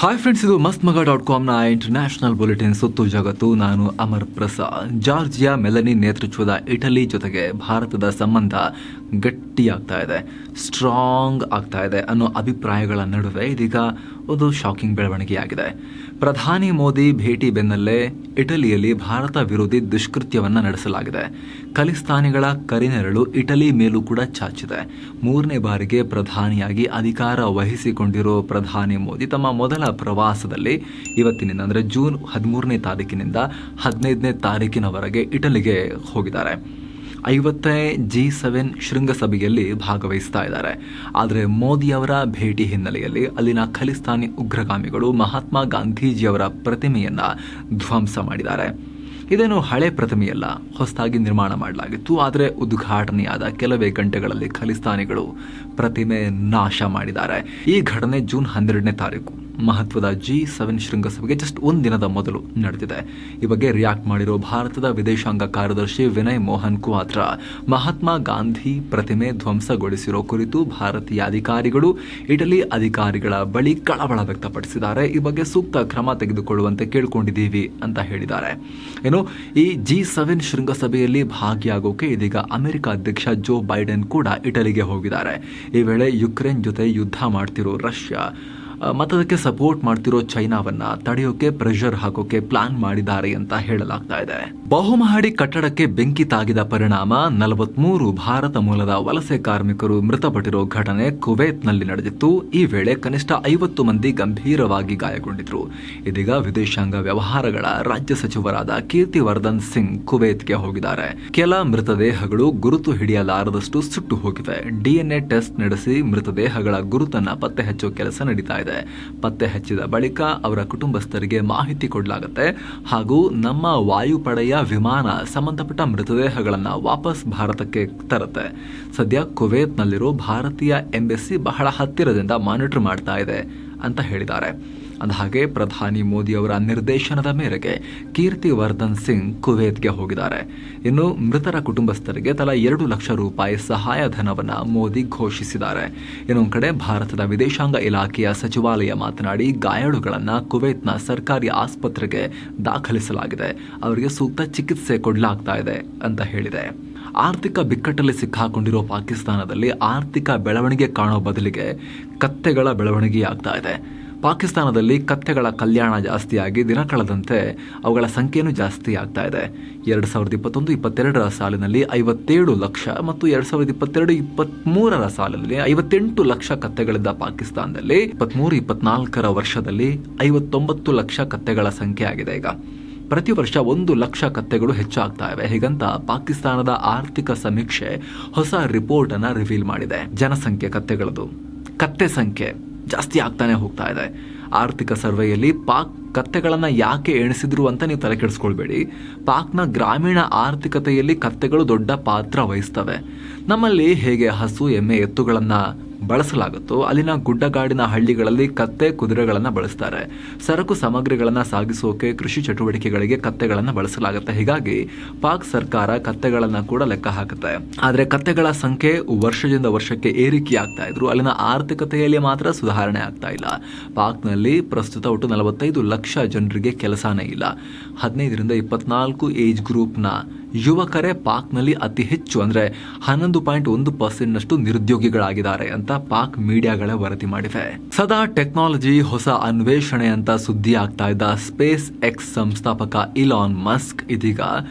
Hi friends, ಇದು mastmaga.comನ international bulletin ಸುತ್ತು ಜಗತ್ತು. ನಾನು ಅಮರ್ ಪ್ರಸಾದ್. ಜಾರ್ಜಿಯಾ ಮೆಲನಿ ನೇತೃತ್ವದ ಇಟಲಿ ಜೊತೆಗೆ ಭಾರತದ ಸಂಬಂಧ ಗಟ್ಟಿಯಾಗ್ತಾ ಇದೆ, ಸ್ಟ್ರಾಂಗ್ ಆಗ್ತಾ ಇದೆ ಅನ್ನೋ ಅಭಿಪ್ರಾಯಗಳ ನಡುವೆ ಇದೀಗ ಒಂದು ಶಾಕಿಂಗ್ ಬೆಳವಣಿಗೆಯಾಗಿದೆ. ಪ್ರಧಾನಿ ಮೋದಿ ಭೇಟಿ ಬೆನ್ನಲ್ಲೇ ಇಟಲಿಯಲ್ಲಿ ಭಾರತ ವಿರೋಧಿ ದುಷ್ಕೃತ್ಯವನ್ನು ನಡೆಸಲಾಗಿದೆ. ಖಲಿಸ್ತಾನಿಗಳ ಕರಿನೆರಳು ಇಟಲಿ ಮೇಲೂ ಕೂಡ ಚಾಚಿದೆ. 3ನೇ ಬಾರಿಗೆ ಪ್ರಧಾನಿಯಾಗಿ ಅಧಿಕಾರ ವಹಿಸಿಕೊಂಡಿರೋ ಪ್ರಧಾನಿ ಮೋದಿ ತಮ್ಮ ಮೊದಲ ಪ್ರವಾಸದಲ್ಲಿ ಇವತ್ತಿನಿಂದ ಅಂದರೆ ಜೂನ್ 13ನೇ ತಾರೀಕಿನಿಂದ 15ನೇ ತಾರೀಕಿನವರೆಗೆ ಇಟಲಿಗೆ ಹೋಗಿದ್ದಾರೆ. 50ನೇ G7 ಶೃಂಗಸಭೆಯಲ್ಲಿ ಭಾಗವಹಿಸ್ತಾ ಇದ್ದಾರೆ. ಆದರೆ ಮೋದಿಯವರ ಭೇಟಿ ಹಿನ್ನೆಲೆಯಲ್ಲಿ ಅಲ್ಲಿನ ಖಲಿಸ್ತಾನಿ ಉಗ್ರಗಾಮಿಗಳು ಮಹಾತ್ಮ ಗಾಂಧೀಜಿಯವರ ಪ್ರತಿಮೆಯನ್ನು ಧ್ವಂಸ ಮಾಡಿದ್ದಾರೆ. ಇದೇನು ಹಳೆ ಪ್ರತಿಮೆಯಲ್ಲ, ಹೊಸದಾಗಿ ನಿರ್ಮಾಣ ಮಾಡಲಾಗಿತ್ತು. ಆದರೆ ಉದ್ಘಾಟನೆಯಾದ ಕೆಲವೇ ಗಂಟೆಗಳಲ್ಲಿ ಖಲಿಸ್ತಾನಿಗಳು ಪ್ರತಿಮೆ ನಾಶ ಮಾಡಿದ್ದಾರೆ. ಈ ಘಟನೆ ಜೂನ್ 12ನೇ ತಾರೀಕು ಮಹತ್ವದ G7 ಶೃಂಗಸಭೆಗೆ ಜಸ್ಟ್ ಒಂದಿನದ ಮೊದಲು ನಡೆದಿದೆ. ಈ ಬಗ್ಗೆ ರಿಯಾಕ್ಟ್ ಮಾಡಿರೋ ಭಾರತದ ವಿದೇಶಾಂಗ ಕಾರ್ಯದರ್ಶಿ ವಿನಯ್ ಮೋಹನ್ ಕ್ವಾತ್ರಾ ಮಹಾತ್ಮ ಗಾಂಧಿ ಪ್ರತಿಮೆ ಧ್ವಂಸಗೊಳಿಸಿರೋ ಕುರಿತು ಭಾರತೀಯ ಅಧಿಕಾರಿಗಳು ಇಟಲಿ ಅಧಿಕಾರಿಗಳ ಬಳಿ ಕಳವಳ ವ್ಯಕ್ತಪಡಿಸಿದ್ದಾರೆ. ಈ ಬಗ್ಗೆ ಸೂಕ್ತ ಕ್ರಮ ತೆಗೆದುಕೊಳ್ಳುವಂತೆ ಕೇಳಿಕೊಂಡಿದ್ದೀವಿ ಅಂತ ಹೇಳಿದ್ದಾರೆ. ಈ G7 ಶೃಂಗಸಭೆಯಲ್ಲಿ ಭಾಗಿಯಾಗೋಕೆ ಇದೀಗ ಅಮೆರಿಕ ಅಧ್ಯಕ್ಷ ಜೋ ಬೈಡೆನ್ ಕೂಡ ಇಟಲಿಗೆ ಹೋಗಿದ್ದಾರೆ. ಈ ವೇಳೆ ಯುಕ್ರೇನ್ ಜೊತೆ ಯುದ್ಧ ಮಾಡ್ತಿರೋ ರಷ್ಯಾ ಮತದಕ್ಕೆ ಸಪೋರ್ಟ್ ಮಾಡ್ತಿರೋ ಚೈನಾವನ್ನ ತಡೆಯೋಕೆ ಪ್ರೆಷರ್ ಹಾಕೋಕೆ ಪ್ಲಾನ್ ಮಾಡಿದ್ದಾರೆ ಅಂತ ಹೇಳಲಾಗ್ತಾ ಇದೆ. ಬಹುಮಹಡಿ ಕಟ್ಟಡಕ್ಕೆ ಬೆಂಕಿ ತಾಗಿದ ಪರಿಣಾಮ 43 ಭಾರತ ಮೂಲದ ವಲಸೆ ಕಾರ್ಮಿಕರು ಮೃತಪಟ್ಟಿರೋ ಘಟನೆ ಕುವೈತ್ನಲ್ಲಿ ನಡೆದಿತ್ತು. ಈ ವೇಳೆ ಕನಿಷ್ಠ 50 ಮಂದಿ ಗಂಭೀರವಾಗಿ ಗಾಯಗೊಂಡಿದ್ರು. ಇದೀಗ ವಿದೇಶಾಂಗ ವ್ಯವಹಾರಗಳ ರಾಜ್ಯ ಸಚಿವರಾದ ಕೀರ್ತಿವರ್ಧನ್ ಸಿಂಗ್ ಕುವೈತ್ಗೆ ಹೋಗಿದ್ದಾರೆ. ಕೆಲ ಮೃತದೇಹಗಳು ಗುರುತು ಹಿಡಿಯಲಾರದಷ್ಟು ಸುಟ್ಟು ಹೋಗಿವೆ. DNA ಟೆಸ್ಟ್ ನಡೆಸಿ ಮೃತದೇಹಗಳ ಗುರುತನ್ನ ಪತ್ತೆ ಹಚ್ಚೋ ಕೆಲಸ ನಡೀತಾ ಇದೆ. ಪತ್ತೆ ಹಚ್ಚಿದ ಬಳಿಕ ಅವರ ಕುಟುಂಬಸ್ಥರಿಗೆ ಮಾಹಿತಿ ಕೊಡಲಾಗುತ್ತೆ ಹಾಗೂ ನಮ್ಮ ವಾಯುಪಡೆಯ ವಿಮಾನ ಸಂಬಂಧಪಟ್ಟ ಮೃತದೇಹಗಳನ್ನು ವಾಪಸ್ ಭಾರತಕ್ಕೆ ತರುತ್ತೆ. ಸದ್ಯ ಕುವೈತ್ನಲ್ಲಿರೋ ಭಾರತೀಯ ಎಂಬೆಸಿ ಬಹಳ ಹತ್ತಿರದಿಂದ ಮಾನಿಟರ್ ಮಾಡ್ತಾ ಇದೆ ಅಂತ ಹೇಳಿದ್ದಾರೆ. ಅಂದಹಾಗೆ ಪ್ರಧಾನಿ ಮೋದಿ ಅವರ ನಿರ್ದೇಶನದ ಮೇರೆಗೆ ಕೀರ್ತಿವರ್ಧನ್ ಸಿಂಗ್ ಕುವೈತ್ಗೆ ಹೋಗಿದ್ದಾರೆ. ಇನ್ನು ಮೃತರ ಕುಟುಂಬಸ್ಥರಿಗೆ ತಲಾ 2 ಲಕ್ಷ ರೂಪಾಯಿ ಸಹಾಯಧನವನ್ನು ಮೋದಿ ಘೋಷಿಸಿದ್ದಾರೆ. ಇನ್ನೊಂದು ಕಡೆ ಭಾರತದ ವಿದೇಶಾಂಗ ಇಲಾಖೆಯ ಸಚಿವಾಲಯ ಮಾತನಾಡಿ ಗಾಯಾಳುಗಳನ್ನು ಕುವೈತ್ನ ಸರ್ಕಾರಿ ಆಸ್ಪತ್ರೆಗೆ ದಾಖಲಿಸಲಾಗಿದೆ, ಅವರಿಗೆ ಸೂಕ್ತ ಚಿಕಿತ್ಸೆ ಕೊಡಲಾಗ್ತಾ ಇದೆ ಅಂತ ಹೇಳಿದೆ. ಆರ್ಥಿಕ ಬಿಕ್ಕಟ್ಟಲ್ಲಿ ಸಿಕ್ಕಾಕೊಂಡಿರೋ ಪಾಕಿಸ್ತಾನದಲ್ಲಿ ಆರ್ಥಿಕ ಬೆಳವಣಿಗೆ ಕಾಣೋ ಬದಲಿಗೆ ಕತ್ತೆಗಳ ಬೆಳವಣಿಗೆಯಾಗ್ತಾ ಇದೆ. ಪಾಕಿಸ್ತಾನದಲ್ಲಿ ಕತ್ತೆಗಳ ಕಲ್ಯಾಣ ಜಾಸ್ತಿಯಾಗಿ ದಿನ ಕಳೆದಂತೆ ಅವುಗಳ ಸಂಖ್ಯೆಯೂ ಜಾಸ್ತಿ ಆಗ್ತಾ ಇದೆ. 2021-22 ಸಾಲಿನಲ್ಲಿ 57 ಲಕ್ಷ ಮತ್ತು 2022-23 ಸಾಲಿನಲ್ಲಿ 58 ಲಕ್ಷ ಕತ್ತೆಗಳಿದ್ದ ಪಾಕಿಸ್ತಾನದಲ್ಲಿ 23-24 ವರ್ಷದಲ್ಲಿ 59 ಲಕ್ಷ ಕತ್ತೆಗಳ ಸಂಖ್ಯೆ ಆಗಿದೆ. ಈಗ ಪ್ರತಿ ವರ್ಷ 1 ಲಕ್ಷ ಕತ್ತೆಗಳು ಹೆಚ್ಚಾಗ್ತಾ ಇವೆ. ಹೀಗಂತ ಪಾಕಿಸ್ತಾನದ ಆರ್ಥಿಕ ಸಮೀಕ್ಷೆ ಹೊಸ ರಿಪೋರ್ಟ್ ಅನ್ನ ರಿವೀಲ್ ಮಾಡಿದೆ. ಜನಸಂಖ್ಯೆ ಕತ್ತೆಗಳದು ಕತ್ತೆ ಸಂಖ್ಯೆ ಜಾಸ್ತಿ ಆಗ್ತಾನೆ ಹೋಗ್ತಾ ಇದೆ. ಆರ್ಥಿಕ ಸರ್ವೆಯಲ್ಲಿ ಪಾಕ್ ಕತ್ತೆಗಳನ್ನು ಯಾಕೆ ಎಣಿಸಿದ್ರು ಅಂತ ನೀವು ತಲೆ ಕೆಡಿಸ್ಕೊಳ್ಬೇಡಿ. ಪಾಕ್ನ ಗ್ರಾಮೀಣ ಆರ್ಥಿಕತೆಯಲ್ಲಿ ಕತ್ತೆಗಳು ದೊಡ್ಡ ಪಾತ್ರ ವಹಿಸ್ತವೆ. ನಮ್ಮಲ್ಲಿ ಹೇಗೆ ಹಸು, ಎಮ್ಮೆ, ಎತ್ತುಗಳನ್ನು ಬಳಸಲಾಗುತ್ತೋ ಅಲ್ಲಿನ ಗುಡ್ಡಗಾಡಿನ ಹಳ್ಳಿಗಳಲ್ಲಿ ಕತ್ತೆ, ಕುದುರೆಗಳನ್ನು ಬಳಸ್ತಾರೆ. ಸರಕು ಸಾಮಗ್ರಿಗಳನ್ನು ಸಾಗಿಸೋಕೆ, ಕೃಷಿ ಚಟುವಟಿಕೆಗಳಿಗೆ ಕತ್ತೆಗಳನ್ನು ಬಳಸಲಾಗುತ್ತೆ. ಹೀಗಾಗಿ ಪಾಕ್ ಸರ್ಕಾರ ಕತ್ತೆಗಳನ್ನು ಕೂಡ ಲೆಕ್ಕ ಹಾಕುತ್ತೆ. ಆದರೆ ಕತ್ತೆಗಳ ಸಂಖ್ಯೆ ವರ್ಷದಿಂದ ವರ್ಷಕ್ಕೆ ಏರಿಕೆಯಾಗ್ತಾ ಇದ್ರು ಅಲ್ಲಿನ ಆರ್ಥಿಕತೆಯಲ್ಲಿ ಮಾತ್ರ ಸುಧಾರಣೆ ಆಗ್ತಾ ಇಲ್ಲ. ಪಾಕ್ನಲ್ಲಿ ಪ್ರಸ್ತುತ ಒಟ್ಟು 45 ಲಕ್ಷ ಜನರಿಗೆ ಕೆಲಸನೇ ಇಲ್ಲ. 15-24 ಏಜ್ ಗ್ರೂಪ್ನ ಯುವಕರೇ ಪಾಕ್ನಲ್ಲಿ ಅತಿ ಹೆಚ್ಚು ಅಂದರೆ 11.1% ನಿರುದ್ಯೋಗಿಗಳಾಗಿದ್ದಾರೆ ಅಂತ ಪಾಕ್ ಮೀಡಿಯಾಗಳೇ ವರದಿ ಮಾಡಿವೆ. ಸದಾ ಟೆಕ್ನಾಲಜಿ, ಹೊಸ ಅನ್ವೇಷಣೆ ಅಂತ ಸುದ್ದಿ ಆಗ್ತಾ ಇದ್ದ ಸ್ಪೇಸ್ ಎಕ್ಸ್ ಸಂಸ್ಥಾಪಕ ಇಲಾನ್ ಮಸ್ಕ್ ಇದೀಗ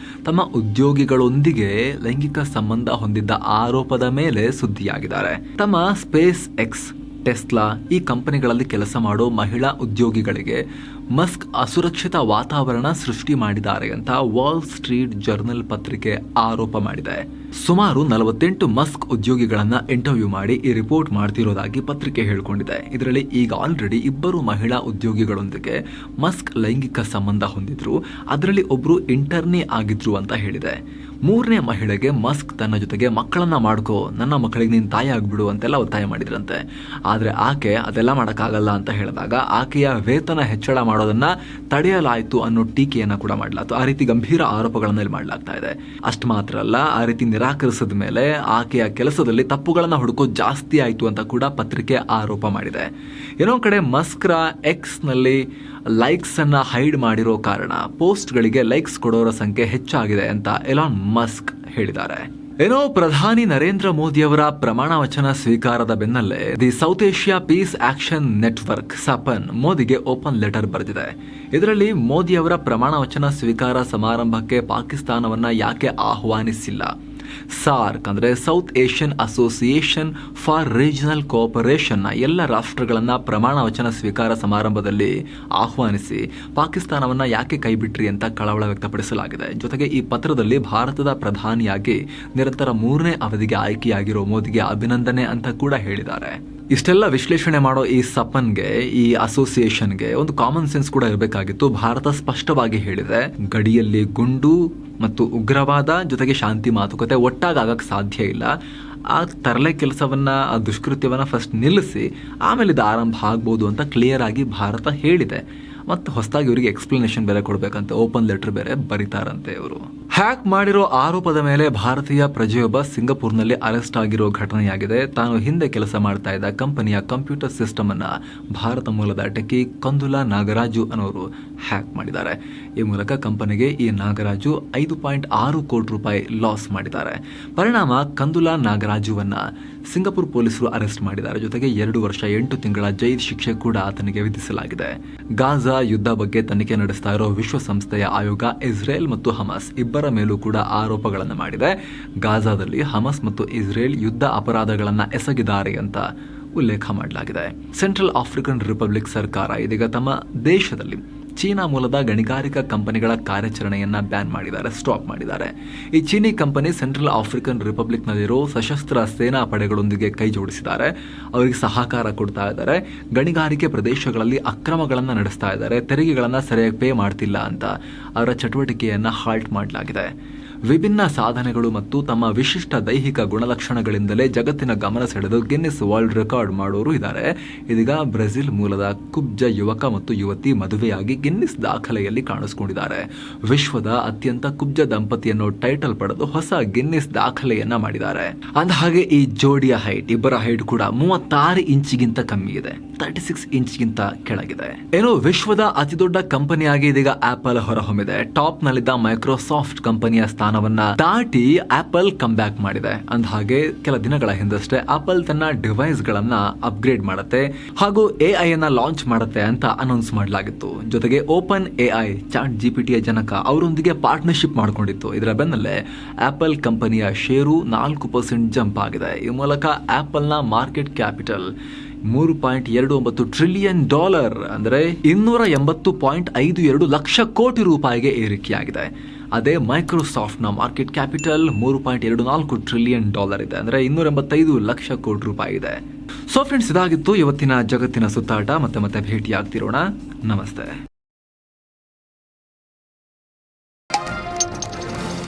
ತಮ್ಮ ಉದ್ಯೋಗಿಗಳೊಂದಿಗೆ ಲೈಂಗಿಕ ಸಂಬಂಧ ಹೊಂದಿದ್ದ ಆರೋಪದ ಮೇಲೆ ಸುದ್ದಿಯಾಗಿದ್ದಾರೆ. ತಮ್ಮ ಸ್ಪೇಸ್ ಎಕ್ಸ್, ಟೆಸ್ಲಾ ಈ ಕಂಪನಿಗಳಲ್ಲಿ ಕೆಲಸ ಮಾಡೋ ಮಹಿಳಾ ಉದ್ಯೋಗಿಗಳಿಗೆ ಮಸ್ಕ್ ಅಸುರಕ್ಷಿತ ವಾತಾವರಣ ಸೃಷ್ಟಿ ಮಾಡಿದ್ದಾರೆ ಅಂತ ವಾಲ್ ಸ್ಟ್ರೀಟ್ ಜರ್ನಲ್ ಪತ್ರಿಕೆ ಆರೋಪ ಮಾಡಿದೆ. ಸುಮಾರು 48 ಮಸ್ಕ್ ಉದ್ಯೋಗಿಗಳನ್ನ ಇಂಟರ್ವ್ಯೂ ಮಾಡಿ ಈ ರಿಪೋರ್ಟ್ ಮಾಡ್ತಿರೋದಾಗಿ ಪತ್ರಿಕೆ ಹೇಳಿಕೊಂಡಿದೆ. ಇದರಲ್ಲಿ ಈಗ ಆಲ್ರೆಡಿ 2 ಮಹಿಳಾ ಉದ್ಯೋಗಿಗಳೊಂದಿಗೆ ಮಸ್ಕ್ ಲೈಂಗಿಕ ಸಂಬಂಧ ಹೊಂದಿದ್ರು. ಅದರಲ್ಲಿ ಒಬ್ರು ಇಂಟರ್ನಿ ಆಗಿದ್ರು ಅಂತ ಹೇಳಿದೆ. ಮೂರನೇ ಮಹಿಳೆಗೆ ಮಸ್ಕ್ ತನ್ನ ಜೊತೆಗೆ ಮಕ್ಕಳನ್ನ ಮಾಡ್ಕೋ, ನನ್ನ ಮಕ್ಕಳಿಗೆ ನೀನು ತಾಯಿ ಆಗ್ಬಿಡು ಅಂತೆಲ್ಲ ಒತ್ತಾಯ ಮಾಡಿದ್ರಂತೆ. ಆದರೆ ಆಕೆ ಅದೆಲ್ಲ ಮಾಡೋಕ್ಕಾಗಲ್ಲ ಅಂತ ಹೇಳಿದಾಗ ಆಕೆಯ ವೇತನ ಹೆಚ್ಚಳ ಮಾಡೋದನ್ನ ತಡೆಯಲಾಯಿತು ಅನ್ನೋ ಟೀಕೆಯನ್ನು ಕೂಡ ಮಾಡಲಾಯಿತು. ಆ ರೀತಿ ಗಂಭೀರ ಆರೋಪಗಳನ್ನ ಇಲ್ಲಿ ಮಾಡಲಾಗ್ತಾ ಇದೆ. ಅಷ್ಟು ಮಾತ್ರ ಅಲ್ಲ, ಆ ರೀತಿ ನಿರಾಕರಿಸಿದ ಮೇಲೆ ಆಕೆಯ ಕೆಲಸದಲ್ಲಿ ತಪ್ಪುಗಳನ್ನ ಹುಡುಕೋದು ಜಾಸ್ತಿ ಆಯಿತು ಅಂತ ಕೂಡ ಪತ್ರಿಕೆ ಆರೋಪ ಮಾಡಿದೆ. ಏನೋ ಕಡೆ ಮಸ್ಕ್ರ ಎಕ್ಸ್ ನಲ್ಲಿ ಲೈಕ್ಸ್ ಅನ್ನ ಹೈಡ್ ಮಾಡಿರೋ ಕಾರಣ ಪೋಸ್ಟ್ಗಳಿಗೆ ಲೈಕ್ಸ್ ಕೊಡೋರ ಸಂಖ್ಯೆ ಹೆಚ್ಚಾಗಿದೆ ಅಂತ ಎಲಾನ್ ಮಸ್ಕ್ ಹೇಳಿದ್ದಾರೆ. ಏನೋ ಪ್ರಧಾನಿ ನರೇಂದ್ರ ಮೋದಿಯವರ ಪ್ರಮಾಣ ವಚನ ಸ್ವೀಕಾರದ ಬೆನ್ನಲ್ಲೇ the South Asia peace action network SAPAN ಮೋದಿಗೆ ಓಪನ್ ಲೆಟರ್ ಬರೆದಿದೆ. ಇದರಲ್ಲಿ ಮೋದಿಯವರ ಪ್ರಮಾಣ ವಚನ ಸ್ವೀಕಾರ ಸಮಾರಂಭಕ್ಕೆ ಪಾಕಿಸ್ತಾನವನ್ನ ಯಾಕೆ ಆಹ್ವಾನಿಸಿಲ್ಲ, ಸಾರ್ಕ್ ಅಂದ್ರೆ south Asian association for regional cooperation ಎಲ್ಲ ರಾಷ್ಟ್ರಗಳನ್ನ ಪ್ರಮಾಣ ವಚನ ಸ್ವೀಕಾರ ಸಮಾರಂಭದಲ್ಲಿ ಆಹ್ವಾನಿಸಿ ಪಾಕಿಸ್ತಾನವನ್ನ ಯಾಕೆ ಕೈಬಿಟ್ರಿ ಅಂತ ಕಳವಳ ವ್ಯಕ್ತಪಡಿಸಲಾಗಿದೆ. ಜೊತೆಗೆ ಈ ಪತ್ರದಲ್ಲಿ ಭಾರತದ ಪ್ರಧಾನಿಯಾಗಿ ನಿರಂತರ 3ನೇ ಅವಧಿಗೆ ಆಯ್ಕೆಯಾಗಿರೋ ಮೋದಿಗೆ ಅಭಿನಂದನೆ ಅಂತ ಕೂಡ ಹೇಳಿದ್ದಾರೆ. ಇಷ್ಟೆಲ್ಲ ವಿಶ್ಲೇಷಣೆ ಮಾಡೋ ಈ ಸಪನ್ಗೆ, ಈ ಅಸೋಸಿಯೇಷನ್ಗೆ ಒಂದು ಕಾಮನ್ ಸೆನ್ಸ್ ಕೂಡ ಇರಬೇಕಾಗಿತ್ತು. ಭಾರತ ಸ್ಪಷ್ಟವಾಗಿ ಹೇಳಿದೆ, ಗಡಿಯಲ್ಲಿ ಗುಂಡು ಮತ್ತು ಉಗ್ರವಾದ ಜೊತೆಗೆ ಶಾಂತಿ ಮಾತುಕತೆ ಒಟ್ಟಾಗಕ್ಕೆ ಸಾಧ್ಯ ಇಲ್ಲ. ಆ ತರಲೆ ಕೆಲಸವನ್ನ, ಆ ದುಷ್ಕೃತ್ಯವನ್ನ ಫಸ್ಟ್ ನಿಲ್ಲಿಸಿ ಆಮೇಲೆ ಇದು ಆರಂಭ ಆಗ್ಬೋದು ಅಂತ ಕ್ಲಿಯರ್ ಆಗಿ ಭಾರತ ಹೇಳಿದೆ. ಮತ್ತು ಹೊಸದಾಗಿ ಇವರಿಗೆ ಎಕ್ಸ್ಪ್ಲನೇಷನ್ ಬೇರೆ ಕೊಡಬೇಕಂತೆ, ಓಪನ್ ಲೆಟರ್ ಬೇರೆ ಬರೀತಾರಂತೆ. ಇವರು ಹ್ಯಾಕ್ ಮಾಡಿರೋ ಆರೋಪದ ಮೇಲೆ ಭಾರತೀಯ ಪ್ರಜೆಯೊಬ್ಬ ಸಿಂಗಪುರ್ನಲ್ಲಿ ಅರೆಸ್ಟ್ ಆಗಿರೋ ಘಟನೆಯಾಗಿದೆ. ತಾನು ಹಿಂದೆ ಕೆಲಸ ಮಾಡ್ತಾ ಇದ್ದ ಕಂಪನಿಯ ಕಂಪ್ಯೂಟರ್ ಸಿಸ್ಟಮ್ ಅನ್ನ ಭಾರತ ಮೂಲದ ಟೆಕಿ ಕಂದುಲಾ ನಾಗರಾಜು ಅನ್ನೋರು ಹ್ಯಾಕ್ ಮಾಡಿದ್ದಾರೆ. ಈ ಮೂಲಕ ಕಂಪನಿಗೆ ಈ ನಾಗರಾಜು 5.6 ಕೋಟಿ ರೂಪಾಯಿ ಲಾಸ್ ಮಾಡಿದ್ದಾರೆ. ಪರಿಣಾಮ ಕಂದುಲಾ ನಾಗರಾಜುವನ್ನ ಸಿಂಗಪುರ್ ಪೊಲೀಸರು ಅರೆಸ್ಟ್ ಮಾಡಿದ್ದಾರೆ. ಜೊತೆಗೆ 2 ವರ್ಷ 8 ತಿಂಗಳ ಜೈಲು ಶಿಕ್ಷೆ ಕೂಡ ಆತನಿಗೆ ವಿಧಿಸಲಾಗಿದೆ. ಗಾಜಾ ಯುದ್ಧ ಬಗ್ಗೆ ತನಿಖೆ ನಡೆಸ್ತಾ ಇರೋ ವಿಶ್ವಸಂಸ್ಥೆಯ ಆಯೋಗ ಇಸ್ರೇಲ್ ಮತ್ತು ಹಮಸ್ ಇಬ್ಬರ ಮೇಲೂ ಕೂಡ ಆರೋಪಗಳನ್ನು ಮಾಡಿದೆ. ಗಾಜಾದಲ್ಲಿ ಹಮಸ್ ಮತ್ತು ಇಸ್ರೇಲ್ ಯುದ್ಧ ಅಪರಾಧಗಳನ್ನು ಎಸಗಿದ್ದಾರೆ ಅಂತ ಉಲ್ಲೇಖ ಮಾಡಲಾಗಿದೆ. ಸೆಂಟ್ರಲ್ ಆಫ್ರಿಕನ್ ರಿಪಬ್ಲಿಕ್ ಸರ್ಕಾರ ಇದೀಗ ತಮ್ಮ ದೇಶದಲ್ಲಿ ಚೀನಾ ಮೂಲದ ಗಣಿಗಾರಿಕಾ ಕಂಪನಿಗಳ ಕಾರ್ಯಾಚರಣೆಯನ್ನ ಬ್ಯಾನ್ ಮಾಡಿದ್ದಾರೆ, ಸ್ಟಾಪ್ ಮಾಡಿದ್ದಾರೆ. ಈ ಚೀನಿ ಕಂಪನಿ ಸೆಂಟ್ರಲ್ ಆಫ್ರಿಕನ್ ರಿಪಬ್ಲಿಕ್ನಲ್ಲಿರೋ ಸಶಸ್ತ್ರ ಸೇನಾ ಪಡೆಗಳೊಂದಿಗೆ ಕೈ ಜೋಡಿಸಿದ್ದಾರೆ, ಅವರಿಗೆ ಸಹಕಾರ ಕೊಡ್ತಾ ಇದ್ದಾರೆ, ಗಣಿಗಾರಿಕೆ ಪ್ರದೇಶಗಳಲ್ಲಿ ಅಕ್ರಮಗಳನ್ನು ನಡೆಸ್ತಾ ಇದ್ದಾರೆ, ತೆರಿಗೆಗಳನ್ನು ಸರಿಯಾಗಿ ಪೇ ಮಾಡ್ತಿಲ್ಲ ಅಂತ ಅವರ ಚಟುವಟಿಕೆಯನ್ನ ಹಾಲ್ಟ್ ಮಾಡಲಾಗಿದೆ. ವಿಭಿನ್ನ ಸಾಧನೆಗಳು ಮತ್ತು ತಮ್ಮ ವಿಶಿಷ್ಟ ದೈಹಿಕ ಗುಣಲಕ್ಷಣಗಳಿಂದಲೇ ಜಗತ್ತಿನ ಗಮನ ಸೆಳೆದು ಗಿನ್ನಿಸ್ ವರ್ಲ್ಡ್ ರೆಕಾರ್ಡ್ ಮಾಡೋರು ಇದ್ದಾರೆ. ಇದೀಗ ಬ್ರೆಜಿಲ್ ಮೂಲದ ಕುಬ್ಜ ಯುವಕ ಮತ್ತು ಯುವತಿ ಮದುವೆಯಾಗಿ ಗಿನ್ನಿಸ್ ದಾಖಲೆಯಲ್ಲಿ ಕಾಣಿಸಿಕೊಂಡಿದ್ದಾರೆ. ವಿಶ್ವದ ಅತ್ಯಂತ ಕುಬ್ಜ ದಂಪತಿ ಅನ್ನೋ ಟೈಟಲ್ ಪಡೆದು ಹೊಸ ಗಿನ್ನಿಸ್ ದಾಖಲೆಯನ್ನ ಮಾಡಿದ್ದಾರೆ. ಅಂದಹಾಗೆ ಈ ಜೋಡಿಯ ಹೈಟ್, ಇಬ್ಬರ ಹೈಟ್ ಕೂಡ 36 ಇಂಚಿಗಿಂತ ಕಮ್ಮಿ ಇದೆ, 36 ಇಂಚ್ಗಿಂತ ಕೆಳಗಿದೆ. ಏನೋ ವಿಶ್ವದ ಅತಿದೊಡ್ಡ ಕಂಪನಿಯಾಗಿ ಇದೀಗ ಆಪಲ್ ಹೊರಹೊಮ್ಮಿದೆ. ಟಾಪ್ ನಲ್ಲಿದ್ದ ಮೈಕ್ರೋಸಾಫ್ಟ್ ಕಂಪನಿಯ ಸ್ಥಾನವನ್ನ ದಾಟಿ ಆಪಲ್ ಕಮ್ ಬ್ಯಾಕ್ ಮಾಡಿದೆ. ಅಂದಹಾಗೆ ಕೆಲ ದಿನಗಳ ಹಿಂದಷ್ಟೇ ಆಪಲ್ ತನ್ನ ಡಿವೈಸ್ ಗಳನ್ನ ಅಪ್ಗ್ರೇಡ್ ಮಾಡುತ್ತೆ ಹಾಗೂ AI ಅನ್ನ ಲಾಂಚ್ ಮಾಡುತ್ತೆ ಅಂತ ಅನೌನ್ಸ್ ಮಾಡಲಾಗಿತ್ತು. ಜೊತೆಗೆ ಓಪನ್ AI ಚಾಟ್ GPT ಜನಕ ಅವರೊಂದಿಗೆ ಪಾರ್ಟ್ನರ್ಶಿಪ್ ಮಾಡಿಕೊಂಡಿತ್ತು. ಇದರ ಬೆನ್ನಲ್ಲೇ ಆಪಲ್ ಕಂಪನಿಯ ಷೇರು 4% ಜಂಪ್ ಆಗಿದೆ. ಈ ಮೂಲಕ ಆಪಲ್ ನ ಮಾರ್ಕೆಟ್ ಕ್ಯಾಪಿಟಲ್ $3.29 ಟ್ರಿಲಿಯನ್ ಅಂದರೆ $280.52 ಲಕ್ಷ ಕೋಟಿ ರೂಪಾಯಿಗೆ ಏರಿಕೆಯಾಗಿದೆ. ಅದೇ ಮೈಕ್ರೋಸಾಫ್ಟ್ ನ ಮಾರ್ಕೆಟ್ ಕ್ಯಾಪಿಟಲ್ $3.24 ಟ್ರಿಲಿಯನ್ ಇದೆ, ಅಂದ್ರೆ $285 ಲಕ್ಷ ಕೋಟಿ ರೂಪಾಯಿ ಇದೆ. ಸೊ ಫ್ರೆಂಡ್ಸ್, ಇದಾಗಿತ್ತು ಇವತ್ತಿನ ಜಗತ್ತಿನ ಸುತ್ತಾಟ. ಮತ್ತೆ ಭೇಟಿ ಆಗ್ತಿರೋಣ. ನಮಸ್ತೆ.